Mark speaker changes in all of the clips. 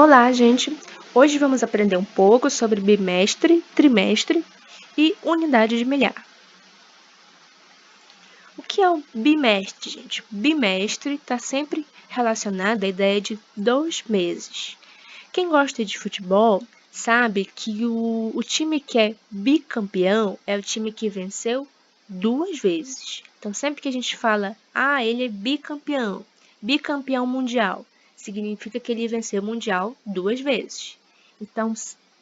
Speaker 1: Olá, gente! Hoje vamos aprender um pouco sobre bimestre, trimestre e unidade de milhar. O que é o bimestre, gente? Bimestre está sempre relacionado à ideia de 2 meses. Quem gosta de futebol sabe que o time que é bicampeão é o time que venceu 2 vezes. Então, sempre que a gente fala, ele é bicampeão, bicampeão mundial, significa que ele venceu o mundial 2 vezes. Então,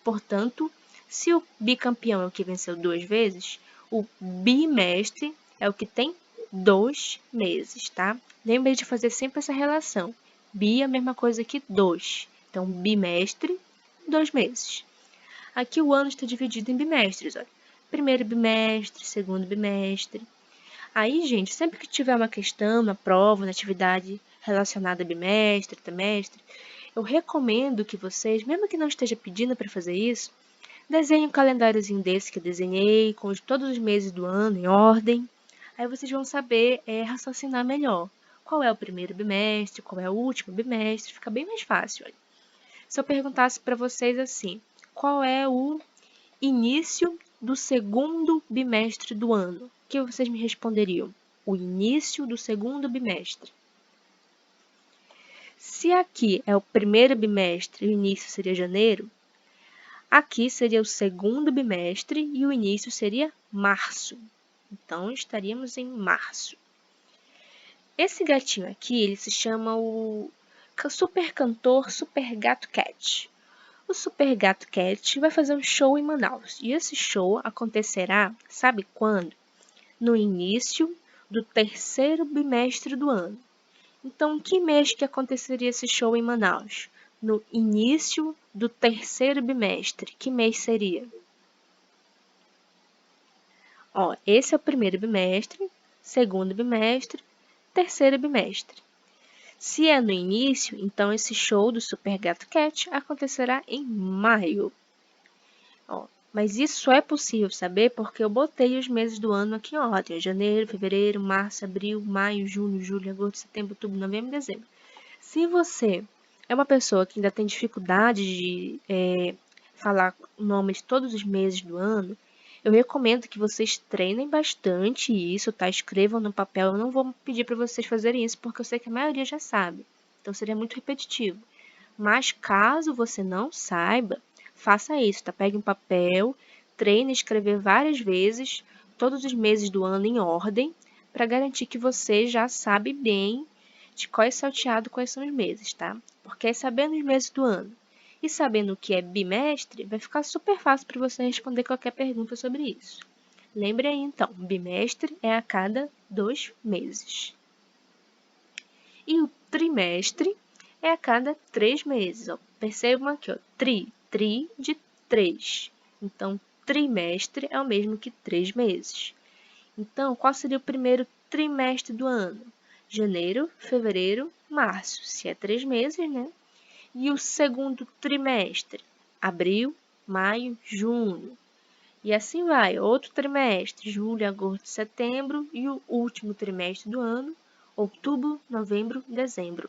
Speaker 1: portanto, se o bicampeão é o que venceu 2 vezes, o bimestre é o que tem 2 meses, tá? Lembre de fazer sempre essa relação. Bi é a mesma coisa que 2. Então, bimestre, 2 meses. Aqui o ano está dividido em bimestres, olha. Primeiro bimestre, segundo bimestre. Aí, gente, sempre que tiver uma questão, uma prova, uma atividade relacionada a bimestre, trimestre, eu recomendo que vocês, mesmo que não esteja pedindo para fazer isso, desenhem um calendáriozinho desse que eu desenhei, com todos os meses do ano em ordem. Aí vocês vão saber raciocinar melhor. Qual é o primeiro bimestre, qual é o último bimestre, fica bem mais fácil. Olha. Se eu perguntasse para vocês assim, qual é o início do segundo bimestre do ano? O que vocês me responderiam? O início do segundo bimestre. Se aqui é o primeiro bimestre e o início seria janeiro, aqui seria o segundo bimestre e o início seria março. Então, estaríamos em março. Esse gatinho aqui, ele se chama o Super Cantor Super Gato Cat. O Super Gato Cat vai fazer um show em Manaus. E esse show acontecerá, sabe quando? No início do terceiro bimestre do ano. Então, que mês que aconteceria esse show em Manaus? No início do terceiro bimestre. Que mês seria? Esse é o primeiro bimestre, segundo bimestre, terceiro bimestre. Se é no início, então esse show do Super Gato Cat acontecerá em maio. Mas isso é possível saber porque eu botei os meses do ano aqui em ordem. Janeiro, fevereiro, março, abril, maio, junho, julho, agosto, setembro, outubro, novembro e dezembro. Se você é uma pessoa que ainda tem dificuldade de falar o nome de todos os meses do ano, eu recomendo que vocês treinem bastante isso, tá? Escrevam no papel. Eu não vou pedir para vocês fazerem isso porque eu sei que a maioria já sabe. Então seria muito repetitivo. Mas caso você não saiba, faça isso, tá? Pegue um papel, treine escrever várias vezes, todos os meses do ano em ordem, para garantir que você já sabe bem de qual é salteado quais são os meses, tá? Porque sabendo os meses do ano e sabendo o que é bimestre, vai ficar super fácil para você responder qualquer pergunta sobre isso. Lembre aí, então, bimestre é a cada 2 meses. E o trimestre é a cada 3 meses. Percebam aqui, tri de 3. Então, trimestre é o mesmo que 3 meses. Então, qual seria o primeiro trimestre do ano? Janeiro, fevereiro, março. Se é 3 meses, né? E o segundo trimestre? Abril, maio, junho. E assim vai. Outro trimestre, julho, agosto, setembro. E o último trimestre do ano, outubro, novembro, dezembro.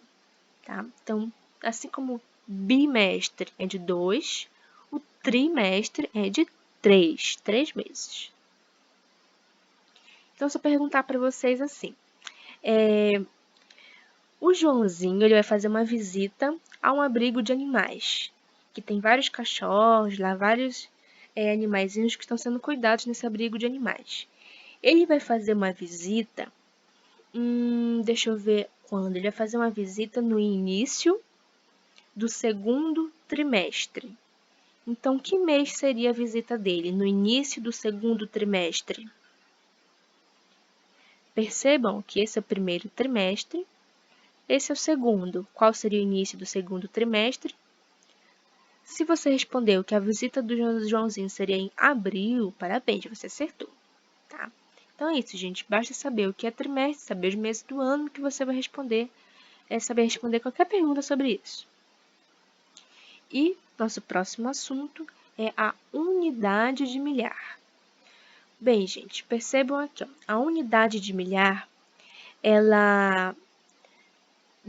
Speaker 1: Tá? Então, assim como o bimestre é de 2, o trimestre é de 3 meses. Então, se eu perguntar para vocês assim, o Joãozinho ele vai fazer uma visita a um abrigo de animais, que tem vários cachorros, lá vários animaizinhos que estão sendo cuidados nesse abrigo de animais. Ele vai fazer uma visita, deixa eu ver quando, ele vai fazer uma visita no início do segundo trimestre. Então, que mês seria a visita dele? No início do segundo trimestre. Percebam que esse é o primeiro trimestre, esse é o segundo. Qual seria o início do segundo trimestre? Se você respondeu que a visita do Joãozinho seria em abril, parabéns, você acertou, tá? Então é isso, gente. Basta saber o que é trimestre, saber os meses do ano que você vai responder, saber responder qualquer pergunta sobre isso. E nosso próximo assunto é a unidade de milhar. Bem, gente, percebam aqui, a unidade de milhar, ela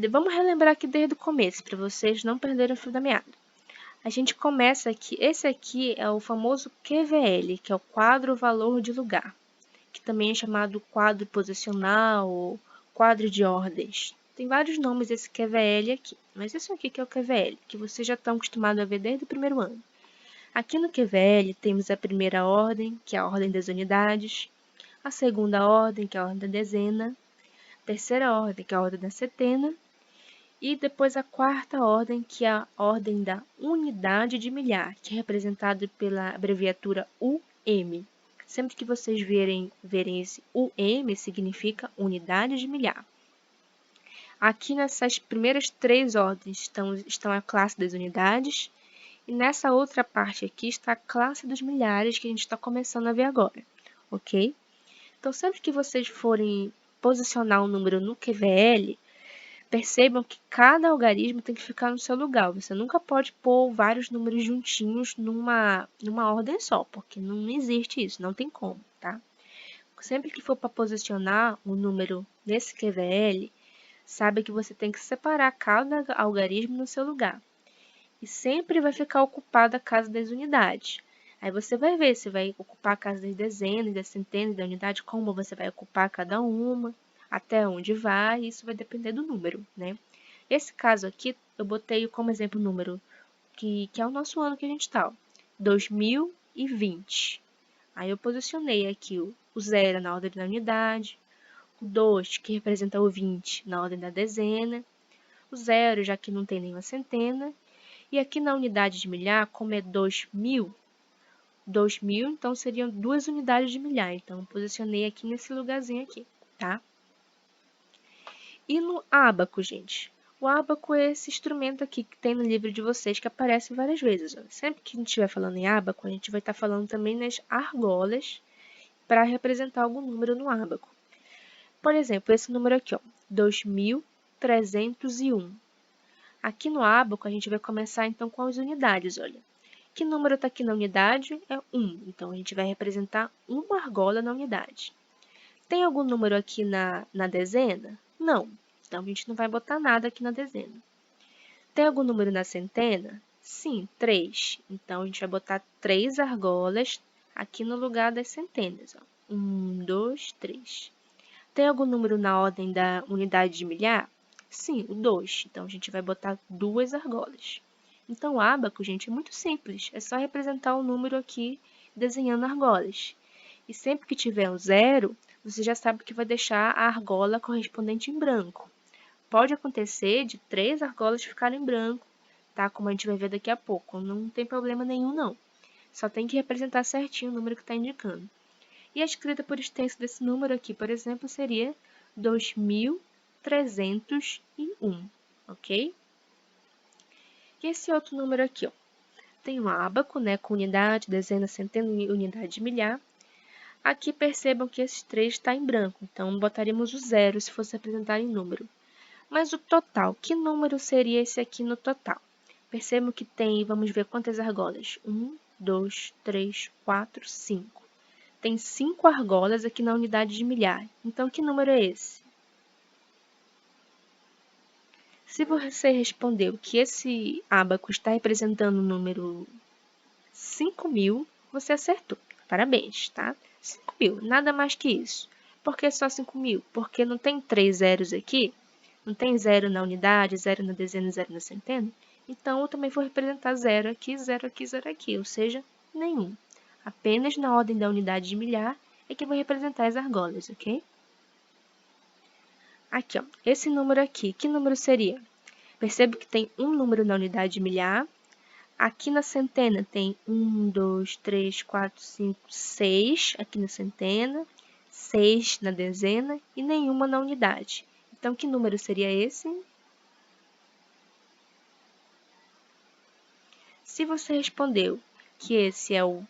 Speaker 1: Vamos relembrar aqui desde o começo, para vocês não perderem o fio da meada. A gente começa aqui, esse aqui é o famoso QVL, que é o quadro valor de lugar, que também é chamado quadro posicional ou quadro de ordens. Tem vários nomes esse QVL aqui, mas esse aqui que é o QVL, que vocês já estão acostumados a ver desde o primeiro ano. Aqui no QVL temos a primeira ordem, que é a ordem das unidades, a segunda ordem, que é a ordem da dezena, a terceira ordem, que é a ordem da centena, e depois a quarta ordem, que é a ordem da unidade de milhar, que é representada pela abreviatura UM. Sempre que vocês verem esse UM, significa unidade de milhar. Aqui nessas primeiras 3 ordens estão a classe das unidades, e nessa outra parte aqui está a classe dos milhares, que a gente está começando a ver agora, ok? Então, sempre que vocês forem posicionar um número no QVL, percebam que cada algarismo tem que ficar no seu lugar. Você nunca pode pôr vários números juntinhos numa ordem só, porque não existe isso, não tem como, tá? Sempre que for para posicionar um número nesse QVL, saiba que você tem que separar cada algarismo no seu lugar. E sempre vai ficar ocupada a casa das unidades. Aí você vai ver se vai ocupar a casa das dezenas, das centenas, da unidade, como você vai ocupar cada uma, até onde vai, isso vai depender do número, né? Esse caso aqui, eu botei como exemplo o número, que é o nosso ano que a gente está, 2020. Aí eu posicionei aqui o 0 na ordem da unidade, o 2, que representa o 20, na ordem da dezena, o 0, já que não tem nenhuma centena, e aqui na unidade de milhar, como é 2000, então seriam 2 unidades de milhar. Então, eu posicionei aqui nesse lugarzinho aqui, tá? E no ábaco, gente? O ábaco é esse instrumento aqui que tem no livro de vocês, que aparece várias vezes. Ó. Sempre que a gente estiver falando em ábaco, a gente vai estar falando também nas argolas para representar algum número no ábaco. Por exemplo, esse número aqui, ó, 2301. Aqui no ábaco, a gente vai começar então com as unidades, olha. Que número está aqui na unidade? É 1. Então, a gente vai representar uma argola na unidade. Tem algum número aqui na dezena? Não. Então, a gente não vai botar nada aqui na dezena. Tem algum número na centena? Sim, 3. Então, a gente vai botar 3 argolas aqui no lugar das centenas. 1, 2, 3. Tem algum número na ordem da unidade de milhar? Sim, o 2. Então, a gente vai botar 2 argolas. Então, o ábaco, gente, é muito simples. É só representar o número aqui desenhando argolas. E sempre que tiver um 0, você já sabe que vai deixar a argola correspondente em branco. Pode acontecer de 3 argolas ficarem em branco, tá? Como a gente vai ver daqui a pouco. Não tem problema nenhum, não. Só tem que representar certinho o número que está indicando. E a escrita por extenso desse número aqui, por exemplo, seria 2301, ok? E esse outro número aqui, ó, tem um ábaco, né, com unidade, dezena, centena e unidade de milhar. Aqui percebam que esse 3 está em branco, então botaríamos o 0 se fosse apresentar em número. Mas o total, que número seria esse aqui no total? Percebam que tem, vamos ver quantas argolas. 1, 2, 3, 4, 5. Tem 5 argolas aqui na unidade de milhar. Então, que número é esse? Se você respondeu que esse ábaco está representando o número 5.000, você acertou. Parabéns, tá? 5.000, nada mais que isso. Por que só 5.000? Porque não tem 3 zeros aqui, não tem 0 na unidade, 0 na dezena, 0 na centena. Então, eu também vou representar 0 aqui, 0 aqui, 0 aqui, ou seja, nenhum. Apenas na ordem da unidade de milhar é que vou representar as argolas, ok? Aqui, ó, esse número aqui, que número seria? Percebe que tem um número na unidade de milhar. Aqui na centena tem 1, 2, 3, 4, 5, 6 aqui na centena, 6 na dezena e nenhuma na unidade. Então, que número seria esse? Se você respondeu que esse é o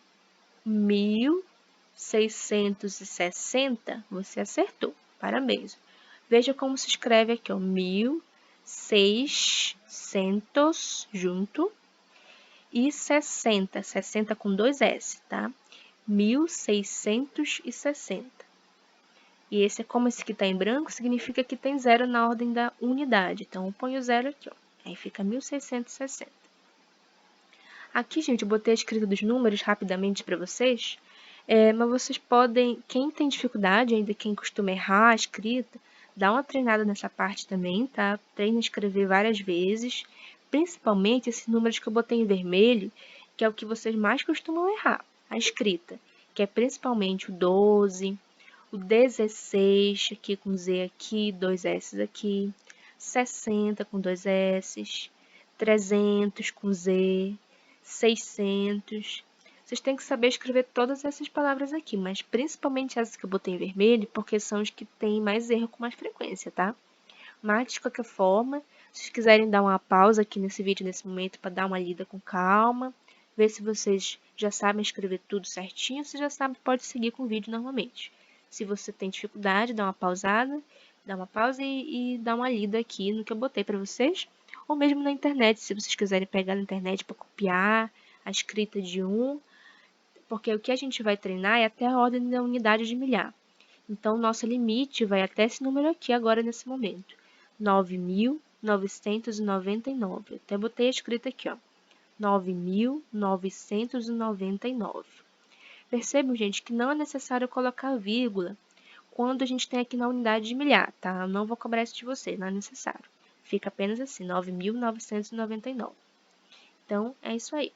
Speaker 1: 1660, você acertou. Parabéns. Veja como se escreve aqui, ó, 1600 junto e 60, 60 com 2 S, tá? 1660. E esse, como esse aqui está em branco, significa que tem 0 na ordem da unidade. Então, eu ponho 0 aqui, ó. Aí fica 1660. Aqui, gente, eu botei a escrita dos números rapidamente para vocês. Mas vocês podem, quem tem dificuldade, ainda quem costuma errar a escrita, dá uma treinada nessa parte também, tá? Treina a escrever várias vezes, principalmente esses números que eu botei em vermelho, que é o que vocês mais costumam errar, a escrita, que é principalmente o 12, o 16, aqui com Z aqui, 2 S aqui, 60 com 2 S, 300 com Z, 600. Vocês têm que saber escrever todas essas palavras aqui, mas principalmente essas que eu botei em vermelho, porque são os que têm mais erro com mais frequência, tá? Mas, de qualquer forma, se vocês quiserem dar uma pausa aqui nesse vídeo, nesse momento, para dar uma lida com calma, ver se vocês já sabem escrever tudo certinho, se já sabe, pode seguir com o vídeo normalmente. Se você tem dificuldade, dá uma pausada, dá uma pausa e dá uma lida aqui no que eu botei para vocês, ou mesmo na internet, se vocês quiserem pegar na internet para copiar a escrita de um, porque o que a gente vai treinar é até a ordem da unidade de milhar. Então, nosso limite vai até esse número aqui agora nesse momento. 9.999. Até botei a escrita aqui, ó. 9.999. Percebam, gente, que não é necessário colocar vírgula quando a gente tem aqui na unidade de milhar, tá? Eu não vou cobrar isso de vocês, não é necessário. Fica apenas assim, 9.999. Então, é isso aí.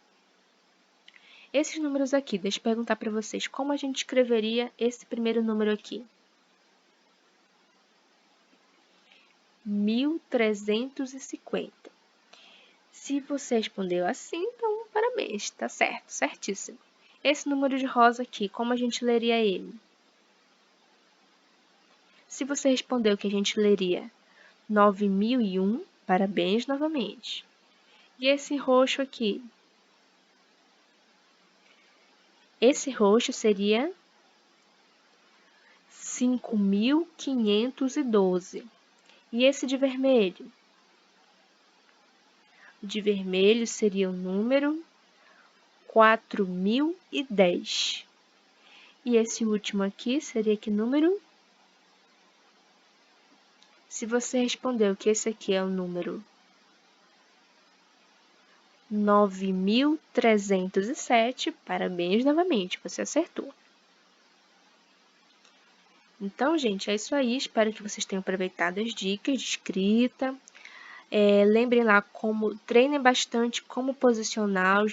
Speaker 1: Esses números aqui, deixa eu perguntar para vocês, como a gente escreveria esse primeiro número aqui? 1350. Se você respondeu assim, então parabéns, tá certo, certíssimo. Esse número de rosa aqui, como a gente leria ele? Se você respondeu que a gente leria 9001, parabéns novamente. E esse roxo aqui? Esse roxo seria 5512. E esse de vermelho? O de vermelho seria o número 4010. E esse último aqui seria que número? Se você respondeu que esse aqui é o número 9307, parabéns novamente, você acertou. Então, gente, é isso aí. Espero que vocês tenham aproveitado as dicas de escrita. Lembrem lá treinem bastante como posicionar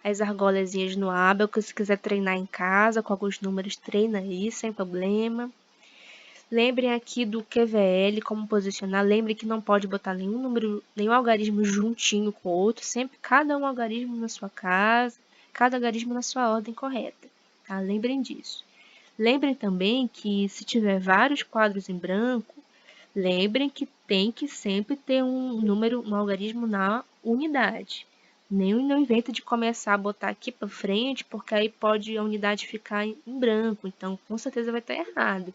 Speaker 1: as argolazinhas no ábaco. Se quiser treinar em casa com alguns números, treina aí, sem problema. Lembrem aqui do QVL, como posicionar. Lembrem que não pode botar nenhum número, nenhum algarismo juntinho com o outro. Sempre cada um algarismo na sua casa, cada algarismo na sua ordem correta. Tá? Lembrem disso. Lembrem também que se tiver vários quadros em branco, lembrem que tem que sempre ter um algarismo na unidade. Nem não inventa de começar a botar aqui para frente, porque aí pode a unidade ficar em branco. Então, com certeza vai estar errado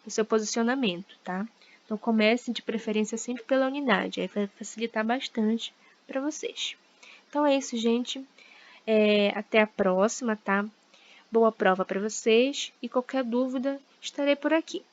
Speaker 1: o seu posicionamento, tá? Então, comece de preferência sempre pela unidade, aí vai facilitar bastante para vocês. Então, é isso, gente. Até a próxima, tá? Boa prova para vocês e qualquer dúvida, estarei por aqui.